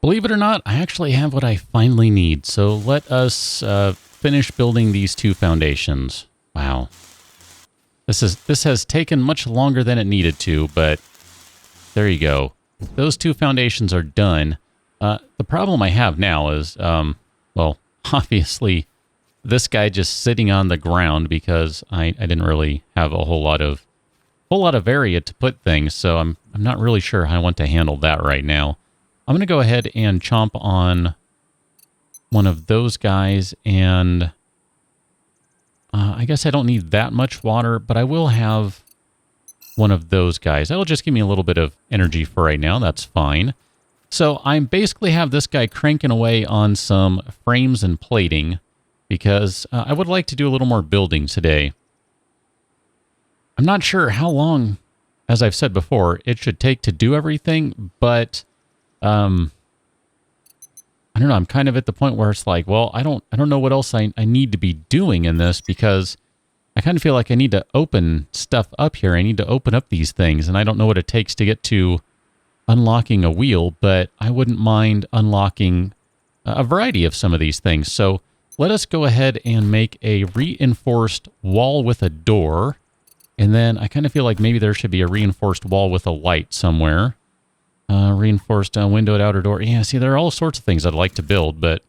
Believe it or not, I actually have what I finally need. So let us finish building these two foundations. Wow. This has taken much longer than it needed to, but there you go. Those two foundations are done. The problem I have now is, well, obviously, this guy just sitting on the ground because I didn't really have a whole lot of area to put things, so I'm not really sure how I want to handle that right now. I'm going to go ahead and chomp on one of those guys, and I guess I don't need that much water, but I will have one of those guys. That'll just give me a little bit of energy for right now. That's fine. So I basically have this guy cranking away on some frames and plating because I would like to do a little more building today. I'm not sure how long, as I've said before, it should take to do everything, but I don't know. I'm kind of at the point where it's like, well, I don't know what else I need to be doing in this because I kind of feel like I need to open stuff up here. I need to open up these things, and I don't know what it takes to get to unlocking a wheel, but I wouldn't mind unlocking a variety of some of these things. So let us go ahead and make a reinforced wall with a door. And then I kind of feel like maybe there should be a reinforced wall with a light somewhere. Reinforced windowed outer door. Yeah, see, there are all sorts of things I'd like to build, but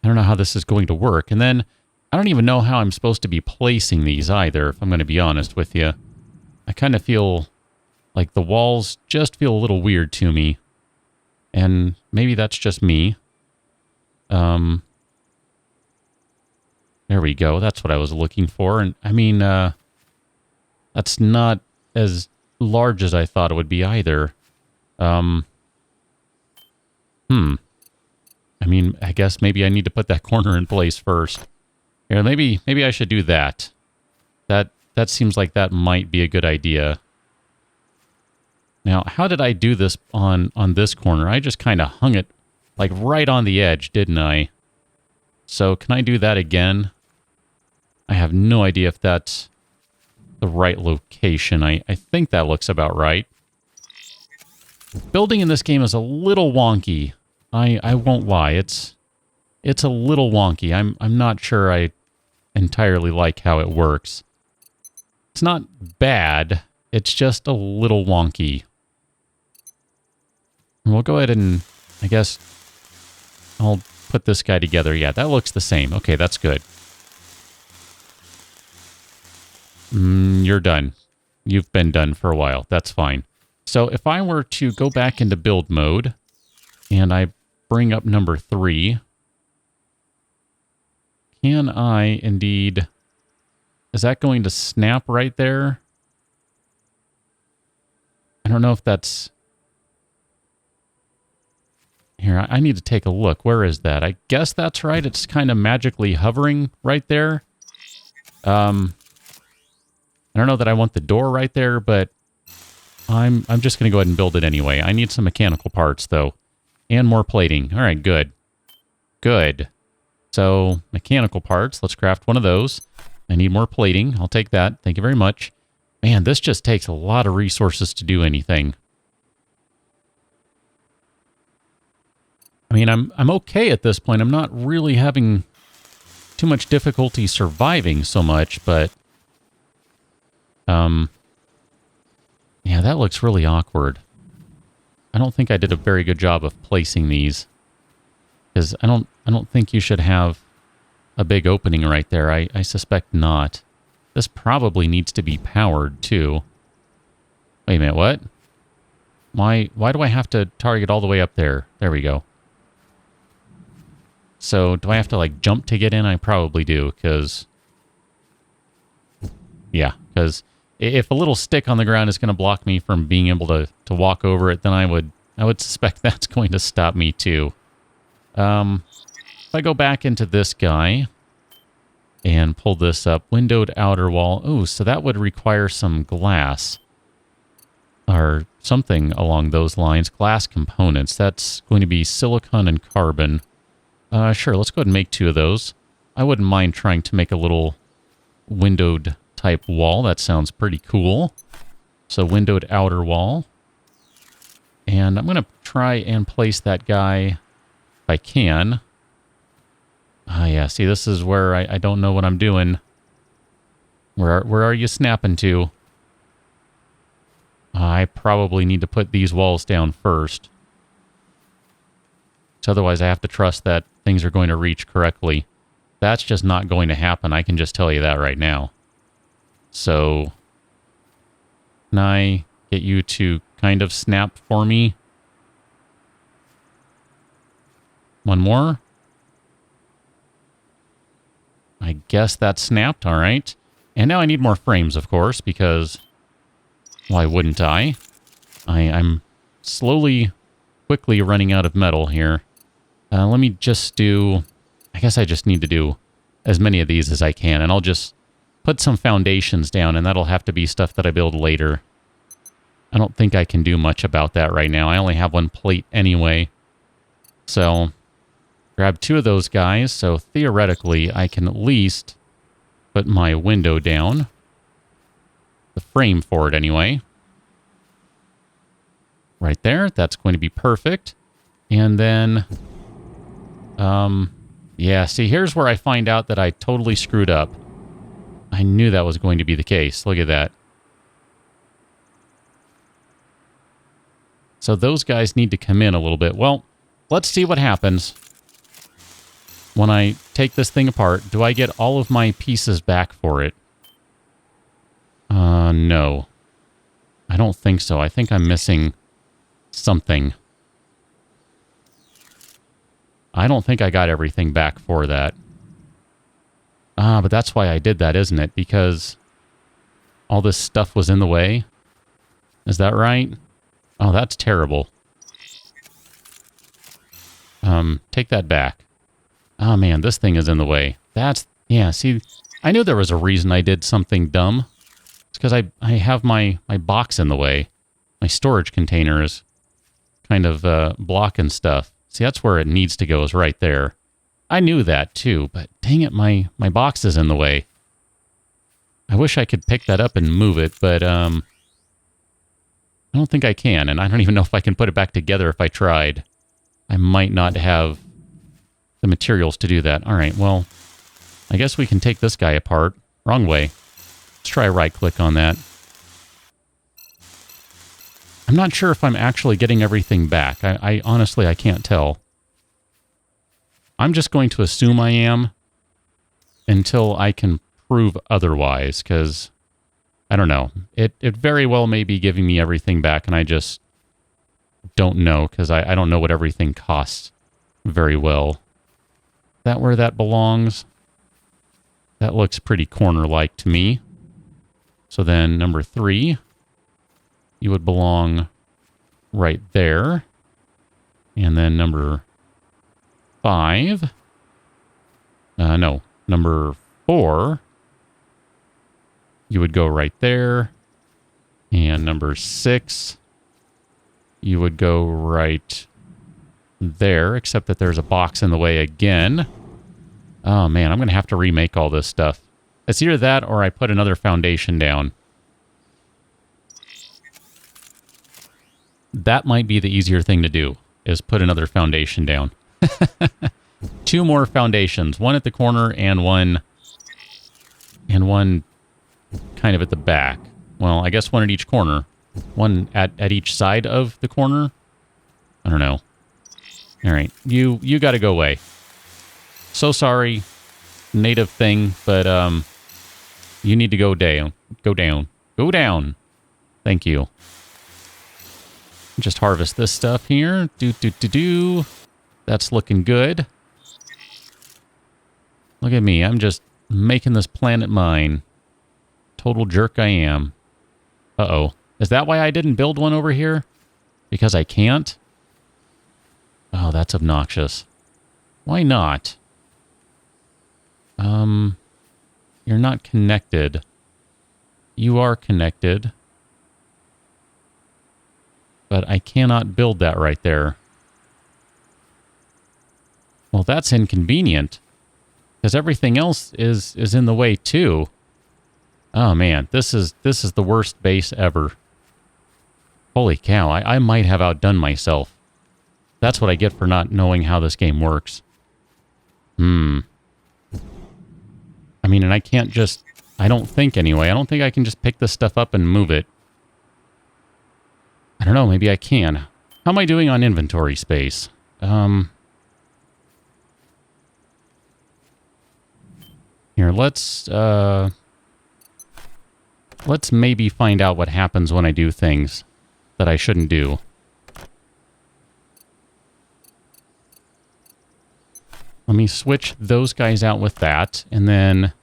I don't know how this is going to work. And then I don't even know how I'm supposed to be placing these either, if I'm going to be honest with you. I kind of feel like the walls just feel a little weird to me. And maybe that's just me. There we go. That's what I was looking for. And I mean, that's not as large as I thought it would be either. I mean, I guess maybe I need to put that corner in place first. Here, maybe I should do that. That seems like that might be a good idea. Now, how did I do this on this corner? I just kind of hung it like right on the edge, didn't I? So can I do that again? I have no idea if that's the right location. I think that looks about right. Building in this game is a little wonky. I won't lie. It's a little wonky. I'm not sure I entirely like how it works. It's not bad. It's just a little wonky. And we'll go ahead and, I guess, I'll put this guy together. Yeah, that looks the same. Okay, that's good. You're done. You've been done for a while. That's fine. So if I were to go back into build mode and I bring up number 3, can I indeed... Is that going to snap right there? I don't know if that's... Here, I need to take a look. Where is that? I guess that's right. It's kind of magically hovering right there. I don't know that I want the door right there, but I'm just going to go ahead and build it anyway. I need some mechanical parts, though. And more plating. All right, good. Good. So, mechanical parts. Let's craft one of those. I need more plating. I'll take that. Thank you very much. Man, this just takes a lot of resources to do anything. I mean, I'm okay at this point. I'm not really having too much difficulty surviving so much, but... Yeah, that looks really awkward. I don't think I did a very good job of placing these. Because I don't think you should have a big opening right there. I suspect not. This probably needs to be powered, too. Wait a minute, what? Why do I have to target all the way up there? There we go. So, do I have to, like, jump to get in? I probably do, because... Yeah, because if a little stick on the ground is going to block me from being able to walk over it, then I would suspect that's going to stop me, too. If I go back into this guy and pull this up, windowed outer wall. Oh, so that would require some glass or something along those lines. Glass components. That's going to be silicon and carbon. Sure, let's go ahead and make 2 of those. I wouldn't mind trying to make a little windowed type wall. That sounds pretty cool. So windowed outer wall. And I'm going to try and place that guy if I can. Ah, yeah, see, this is where I don't know what I'm doing. Where are you snapping to? I probably need to put these walls down first. So otherwise I have to trust that things are going to reach correctly. That's just not going to happen. I can just tell you that right now. So, can I get you to kind of snap for me? One more. I guess that snapped. All right. And now I need more frames, of course, because why wouldn't I? I'm slowly, quickly running out of metal here. Let me just do... I guess I just need to do as many of these as I can, and I'll just put some foundations down, and that'll have to be stuff that I build later. I don't think I can do much about that right now. I only have one plate anyway. So, grab 2 of those guys, so theoretically I can at least put my window down. The frame for it anyway. Right there, that's going to be perfect. And then... yeah, see, here's where I find out that I totally screwed up. I knew that was going to be the case. Look at that. So those guys need to come in a little bit. Well, let's see what happens when I take this thing apart. Do I get all of my pieces back for it? No. I don't think so. I think I'm missing something. I don't think I got everything back for that. But that's why I did that, isn't it? Because all this stuff was in the way. Is that right? Oh, that's terrible. Take that back. Oh, man, this thing is in the way. That's... Yeah, see, I knew there was a reason I did something dumb. It's because I have my box in the way. My storage container is kind of blocking stuff. See, that's where it needs to go, is right there. I knew that, too, but dang it, my box is in the way. I wish I could pick that up and move it, but I don't think I can, and I don't even know if I can put it back together if I tried. I might not have the materials to do that. All right, well, I guess we can take this guy apart. Wrong way. Let's try right-click on that. I'm not sure if I'm actually getting everything back. I honestly, I can't tell. I'm just going to assume I am until I can prove otherwise, because I don't know. It very well may be giving me everything back, and I just don't know, because I don't know what everything costs very well. Is that where that belongs? That looks pretty corner-like to me. So then, number 3... you would belong right there. And then number 5. No, number 4. You would go right there. And number 6. You would go right there, except that there's a box in the way again. Oh man, I'm going to have to remake all this stuff. It's either that or I put another foundation down. That might be the easier thing to do, is put another foundation down. 2 more foundations, one at the corner and one kind of at the back. Well, I guess one at each corner. One at each side of the corner. I don't know. All right, you got to go away. So sorry, native thing, but you need to go down. Go down. Go down. Thank you. Just harvest this stuff here. Do. That's looking good. Look at me. I'm just making this planet mine. Total jerk I am. Uh-oh. Is that why I didn't build one over here? Because I can't? Oh, that's obnoxious. Why not? You're not connected. You are connected. But I cannot build that right there. Well, that's inconvenient. Because everything else is in the way too. Oh man, this is the worst base ever. Holy cow, I might have outdone myself. That's what I get for not knowing how this game works. I mean, and I can't just... I don't think anyway. I don't think I can just pick this stuff up and move it. I don't know, maybe I can. How am I doing on inventory space? Here, let's maybe find out what happens when I do things that I shouldn't do. Let me switch those guys out with that, and then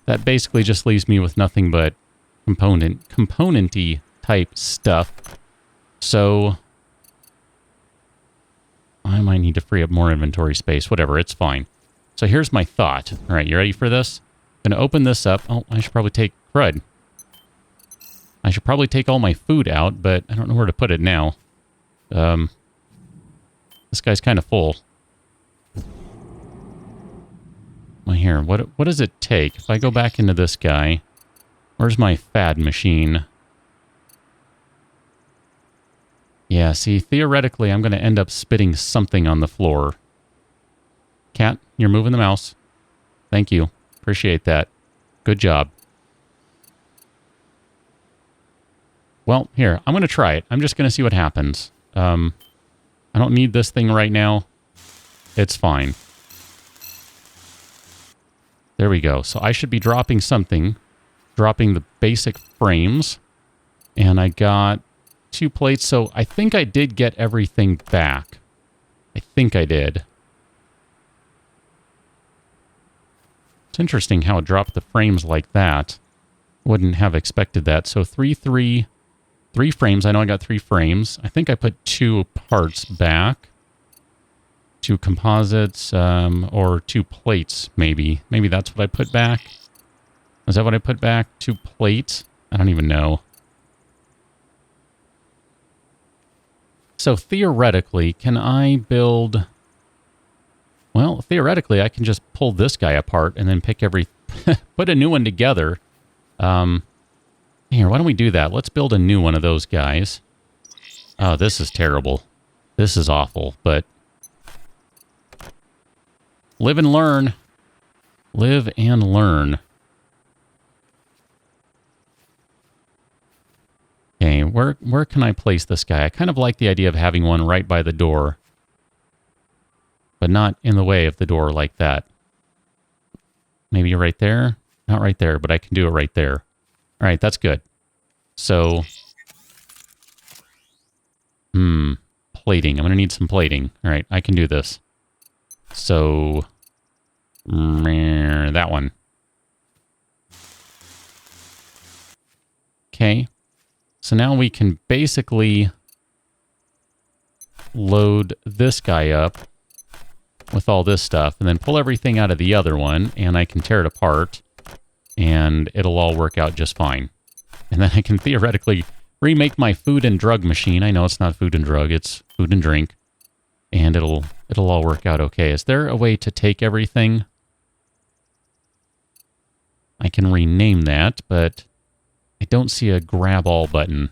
that basically just leaves me with nothing but component-y type stuff. So I might need to free up more inventory space. Whatever, it's fine. So here's my thought. All right, you ready for this? I'm going to open this up. Oh, I should probably take crud. I should probably take all my food out, but I don't know where to put it now. This guy's kind of full. Well, here, what does it take? If I go back into this guy, where's my fad machine? Yeah, see, theoretically, I'm going to end up spitting something on the floor. Cat, you're moving the mouse. Thank you. Appreciate that. Good job. Well, here, I'm going to try it. I'm just going to see what happens. I don't need this thing right now. It's fine. There we go. So I should be dropping something. Dropping the basic frames. And I got 2 plates. So I think I did get everything back. I think I did. It's interesting how it dropped the frames like that. Wouldn't have expected that. So 3 frames. I know I got 3 frames. I think I put 2 parts back. 2 composites, or 2 plates, maybe. Maybe that's what I put back. Is that what I put back? 2 plates? I don't even know. So theoretically, can I build... Well, theoretically, I can just pull this guy apart and then pick put a new one together. Here, why don't we do that? Let's build a new one of those guys. Oh, this is terrible. This is awful, but... Live and learn. Live and learn. Okay, where can I place this guy? I kind of like the idea of having one right by the door. But not in the way of the door like that. Maybe right there? Not right there, but I can do it right there. All right, that's good. So... plating. I'm going to need some plating. All right, I can do this. So... that one. Okay. So now we can basically load this guy up with all this stuff and then pull everything out of the other one, and I can tear it apart and it'll all work out just fine. And then I can theoretically remake my food and drug machine. I know it's not food and drug, it's food and drink. And it'll all work out okay. Is there a way to take everything? I can rename that, but I don't see a grab all button.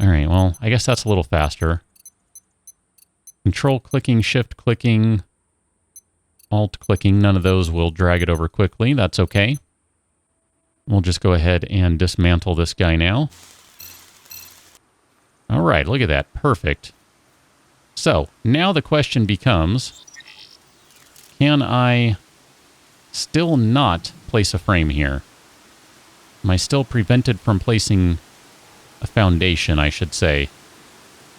All right, well, I guess that's a little faster. Control clicking, shift clicking, alt clicking, none of those will drag it over quickly. That's okay. We'll just go ahead and dismantle this guy now. All right, look at that. Perfect. So, now the question becomes, can I still not place a frame here? Am I still prevented from placing a foundation, I should say?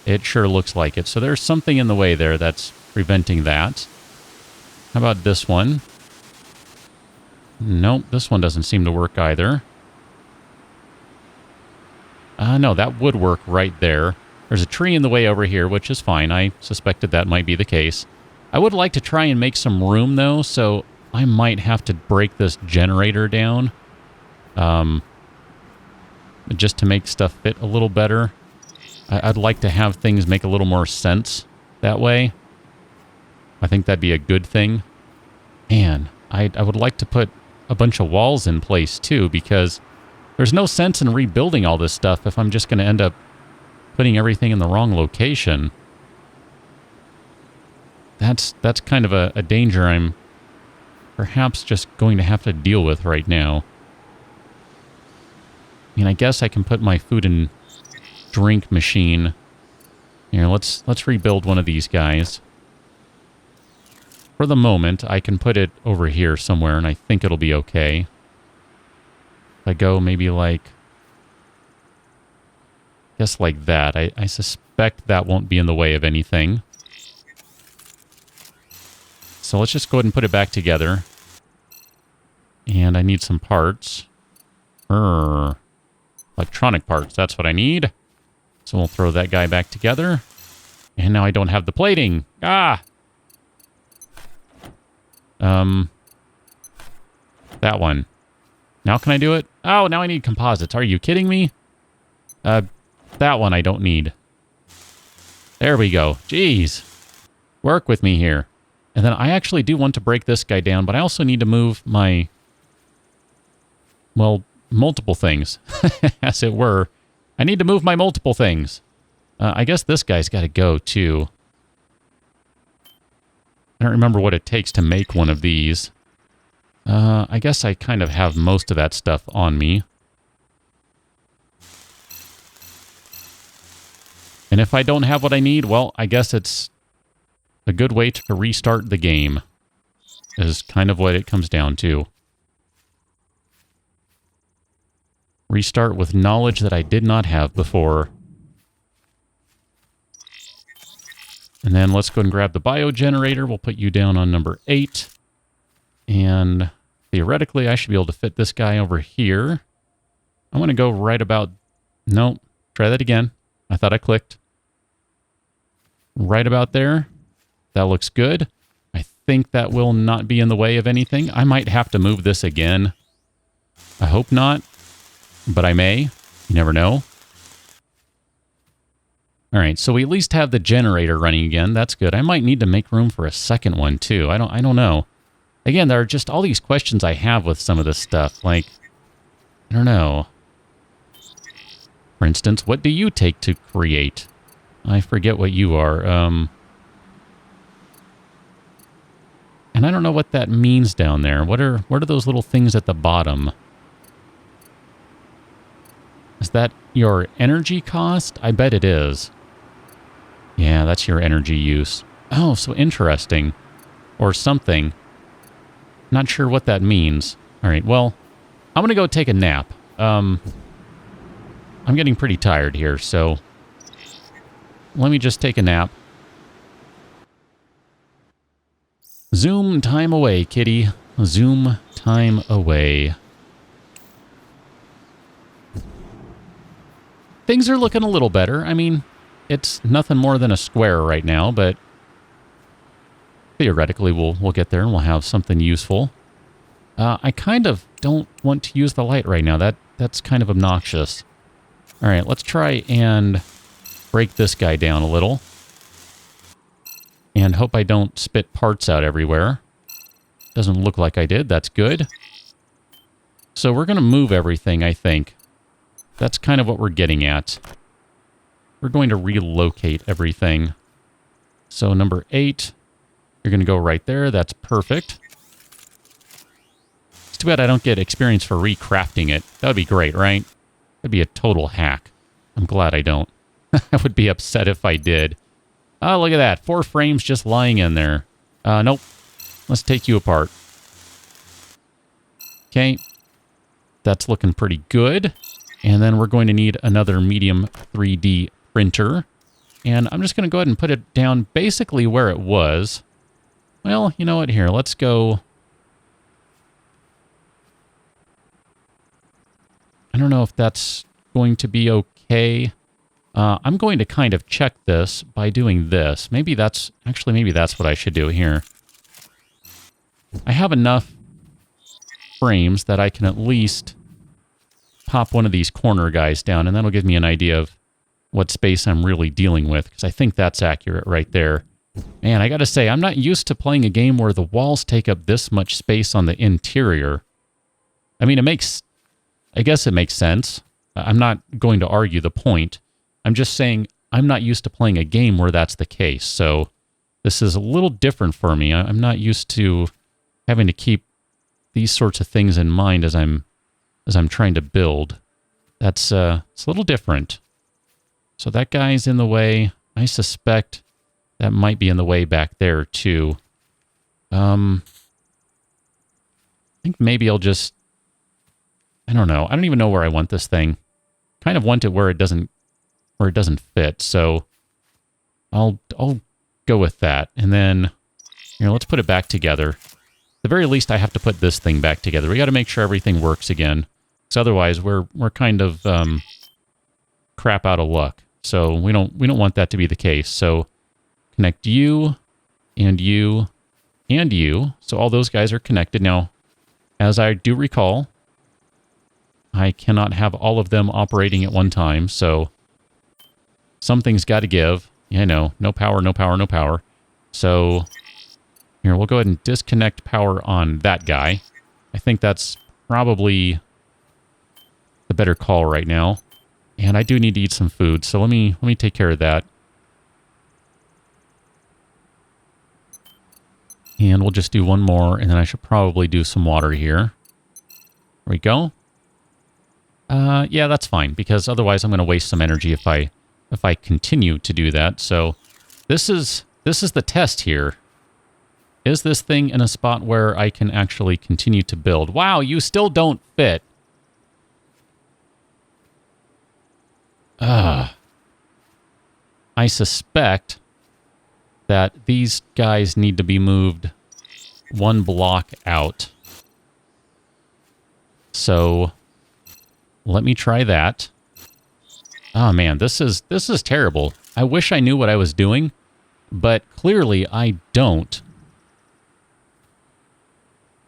It sure looks like it. So there's something in the way there that's preventing that. How about this one? Nope, this one doesn't seem to work either. No, that would work right there. There's a tree in the way over here, which is fine. I suspected that might be the case. I would like to try and make some room, though, so I might have to break this generator down. Just to make stuff fit a little better. I'd like to have things make a little more sense that way. I think that'd be a good thing. And I would like to put a bunch of walls in place, too, because There's no sense in rebuilding all this stuff if I'm just going to end up putting everything in the wrong location. That's kind of a danger I'm perhaps just going to have to deal with right now. I mean, I guess I can put my food and drink machine. Here, let's rebuild one of these guys. For the moment, I can put it over here somewhere, and I think it'll be okay. If I go maybe like... I guess like that. I suspect that won't be in the way of anything. So let's just go ahead and put it back together. And I need some parts. Electronic parts, that's what I need. So we'll throw that guy back together. And now I don't have the plating. Ah! That one. Now can I do it? Oh, now I need composites. Are you kidding me? That one I don't need. There we go. Jeez. Work with me here. And then I actually do want to break this guy down, but I also need to move my... well, multiple things, as it were. I need to move my multiple things. I guess this guy's got to go, too. I don't remember what it takes to make one of these. I guess I kind of have most of that stuff on me. And if I don't have what I need, well, I guess it's a good way to restart the game. Is kind of what it comes down to. Restart with knowledge that I did not have before. And then let's go and grab the biogenerator. We'll put you down on number 8. And theoretically, I should be able to fit this guy over here. I'm going to go right about... Nope. Try that again. I thought I clicked. Right about there. That looks good. I think that will not be in the way of anything. I might have to move this again. I hope not. But I may. You never know. All right, so we at least have the generator running again. That's good. I might need to make room for a second one, too. I don't know. Again, there are just all these questions I have with some of this stuff. Like, I don't know. For instance, what do you take to create? I forget what you are. And I don't know what that means down there. What are those little things at the bottom? Is that your energy cost? I bet it is. Yeah, that's your energy use. Oh, so interesting. Or something. Not sure what that means. All right, well, I'm going to go take a nap. I'm getting pretty tired here, so let me just take a nap. Zoom time away, kitty. Zoom time away. Things are looking a little better. I mean, it's nothing more than a square right now, but theoretically we'll get there and we'll have something useful. I kind of don't want to use the light right now. That's kind of obnoxious. All right, let's try and break this guy down a little. And hope I don't spit parts out everywhere. Doesn't look like I did. That's good. So we're going to move everything, I think. That's kind of what we're getting at. We're going to relocate everything. So number 8, you're going to go right there. That's perfect. It's too bad I don't get experience for recrafting it. That would be great, right? That'd be a total hack. I'm glad I don't. I would be upset if I did. Oh, look at that. 4 frames just lying in there. Nope. Let's take you apart. Okay. That's looking pretty good. And then we're going to need another medium 3D printer. And I'm just going to go ahead and put it down basically where it was. Well, you know what? Here, let's go. I don't know if that's going to be okay. I'm going to kind of check this by doing this. Maybe that's what I should do here. I have enough frames that I can at least pop one of these corner guys down, and that'll give me an idea of what space I'm really dealing with, because I think that's accurate right there. Man, I gotta say, I'm not used to playing a game where the walls take up this much space on the interior. I mean, it makes I guess it makes sense. I'm not going to argue the point. I'm just saying I'm not used to playing a game where that's the case. So this is a little different for me. I'm not used to having to keep these sorts of things in mind as I'm trying to build. That's it's a little different. So that guy's in the way. I suspect that might be in the way back there too. I think maybe I'll just, I don't know. I don't even know where I want this thing. Kind of want it where it doesn't fit. So I'll go with that. And then here, let's put it back together. At the very least, I have to put this thing back together. We got to make sure everything works again. Because otherwise, we're kind of crap out of luck. So we don't want that to be the case. So connect you and you and you. So all those guys are connected. Now, as I do recall, I cannot have all of them operating at one time. So something's got to give. Yeah, I know. No power, no power, no power. So here, we'll go ahead and disconnect power on that guy. I think that's probably the better call right now. And I do need to eat some food, so let me take care of that. And we'll just do one more, and then I should probably do some water here. There we go. Yeah, that's fine, because otherwise I'm going to waste some energy if I continue to do that. So this is the test here. Is this thing in a spot where I can actually continue to build? Wow, you still don't fit. I suspect that these guys need to be moved one block out. So let me try that. Oh man, this is terrible. I wish I knew what I was doing, but clearly I don't.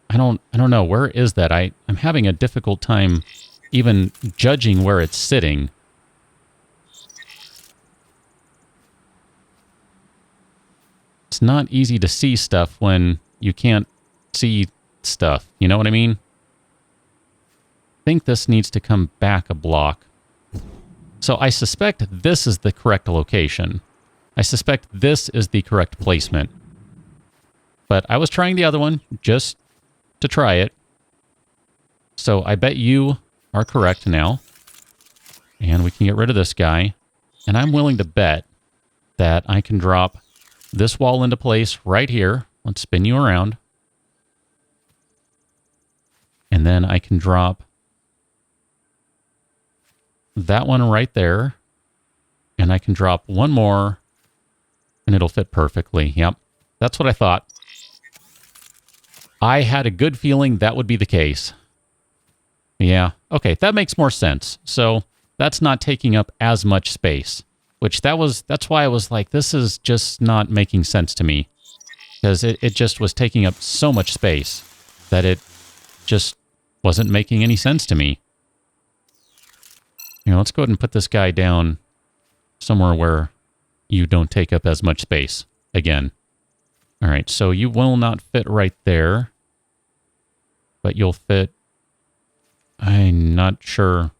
I don't know. Where is that? I'm having a difficult time even judging where it's sitting. It's not easy to see stuff when you can't see stuff. You know what I mean? I think this needs to come back a block. So I suspect this is the correct location. I suspect this is the correct placement. But I was trying the other one just to try it. So I bet you are correct now. And we can get rid of this guy. And I'm willing to bet that I can drop this wall into place right here. Let's spin you around. And then I can drop that one right there. And I can drop one more. And it'll fit perfectly. Yep. That's what I thought. I had a good feeling that would be the case. Yeah. Okay, that makes more sense. So that's not taking up as much space. Which that's why I was like, this is just not making sense to me. Because it just was taking up so much space that it just wasn't making any sense to me. You know, let's go ahead and put this guy down somewhere where you don't take up as much space again. All right, so you will not fit right there. But you'll fit. I'm not sure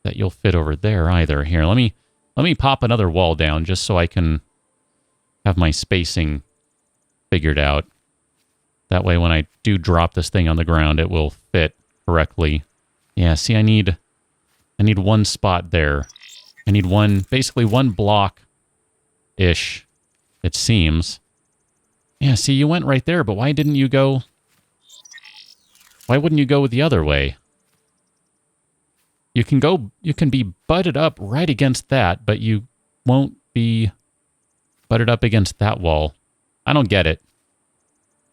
that you'll fit over there either. Here, let me pop another wall down just so I can have my spacing figured out. That way when I do drop this thing on the ground, it will fit correctly. Yeah, see, I need one spot there. I need basically one block-ish, it seems. Yeah, see, you went right there, but why didn't you go? Why wouldn't you go the other way? You can be butted up right against that, but you won't be butted up against that wall. I don't get it.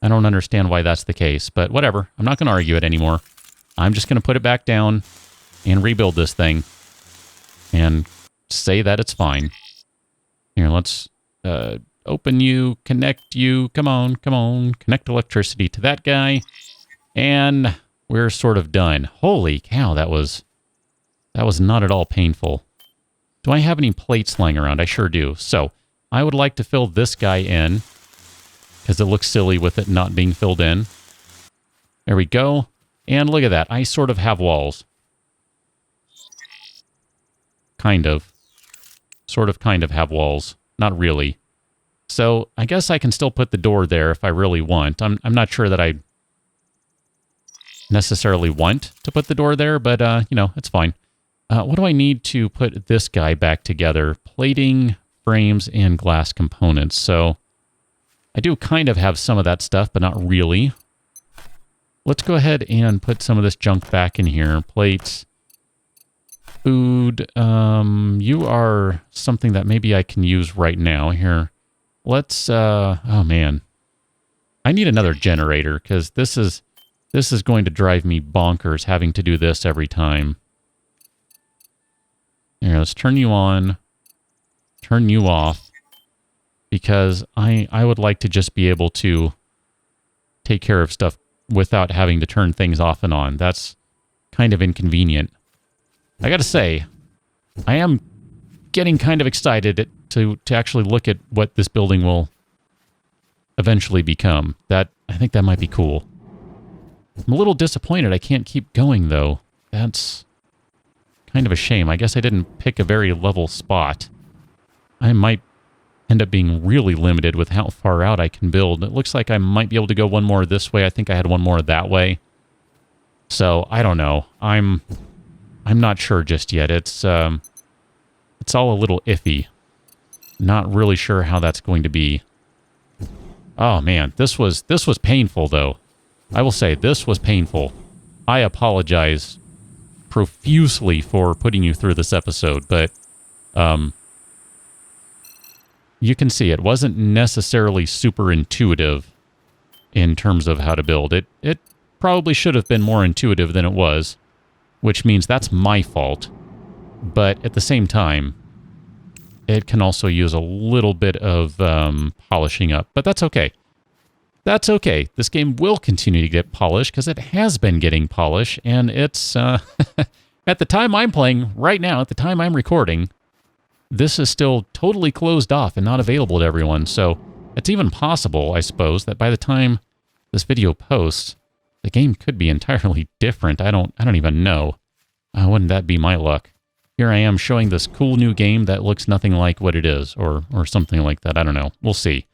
I don't understand why that's the case, but whatever. I'm not going to argue it anymore. I'm just going to put it back down and rebuild this thing and say that it's fine. Here, let's open you, connect you. Come on, come on. Connect electricity to that guy. And we're sort of done. Holy cow, that was not at all painful. Do I have any plates lying around? I sure do. So I would like to fill this guy in because it looks silly with it not being filled in. There we go. And look at that. I sort of have walls. Kind of. Sort of kind of have walls. Not really. So I guess I can still put the door there if I really want. I'm not sure that I necessarily want to put the door there, but, you know, it's fine. What do I need to put this guy back together? Plating, frames, and glass components. So I do kind of have some of that stuff, but not really. Let's go ahead and put some of this junk back in here. Plates, food. You are something that maybe I can use right now. Here, let's, oh man. I need another generator because this is going to drive me bonkers having to do this every time. Here, let's turn you on, turn you off, because I would like to just be able to take care of stuff without having to turn things off and on. That's kind of inconvenient. I gotta say, I am getting kind of excited to actually look at what this building will eventually become. I think that might be cool. I'm a little disappointed I can't keep going, though. That's kind of a shame. I guess I didn't pick a very level spot. I might end up being really limited with how far out I can build. It looks like I might be able to go one more this way. I think I had one more that way. So, I don't know. I'm not sure just yet. It's all a little iffy. Not really sure how that's going to be. Oh man, this was painful though. I will say this was painful. I apologize profusely for putting you through this episode, but you can see it wasn't necessarily super intuitive in terms of how to build it. It probably should have been more intuitive than it was, which means that's my fault. But at the same time, it can also use a little bit of polishing up, but that's okay. That's okay. This game will continue to get polished because it has been getting polished, and it's, at the time I'm playing right now, at the time I'm recording, this is still totally closed off and not available to everyone. So it's even possible, I suppose, that by the time this video posts, the game could be entirely different. I don't even know. Wouldn't that be my luck? Here I am showing this cool new game that looks nothing like what it is, or something like that. I don't know. We'll see.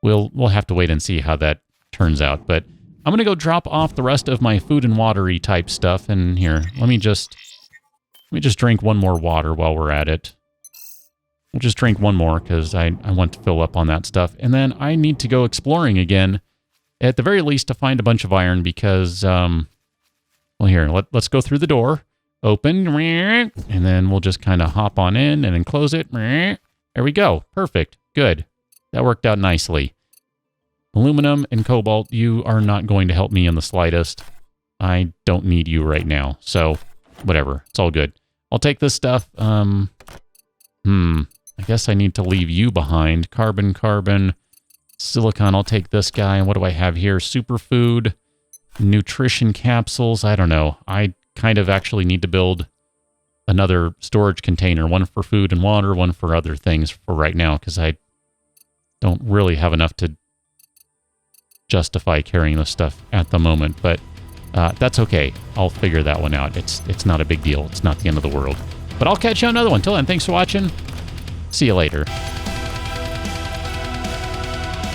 We'll have to wait and see how that turns out. But I'm gonna go drop off the rest of my food and watery type stuff. And here, let me just drink one more water while we're at it. We'll just drink one more because I want to fill up on that stuff. And then I need to go exploring again, at the very least to find a bunch of iron because, well, here, let's go through the door. Open, and then we'll just kind of hop on in and then close it. There we go. Perfect. Good. That worked out nicely. Aluminum and cobalt, you are not going to help me in the slightest. I don't need you right now. So, whatever. It's all good. I'll take this stuff. I guess I need to leave you behind. Carbon, silicon. I'll take this guy. And what do I have here? Superfood, nutrition capsules. I don't know. I kind of actually need to build another storage container. One for food and water, one for other things for right now, because I don't really have enough to justify carrying this stuff at the moment. But that's okay. I'll figure that one out. It's not a big deal. It's not the end of the world. But I'll catch you on another one. Till then, thanks for watching. See you later.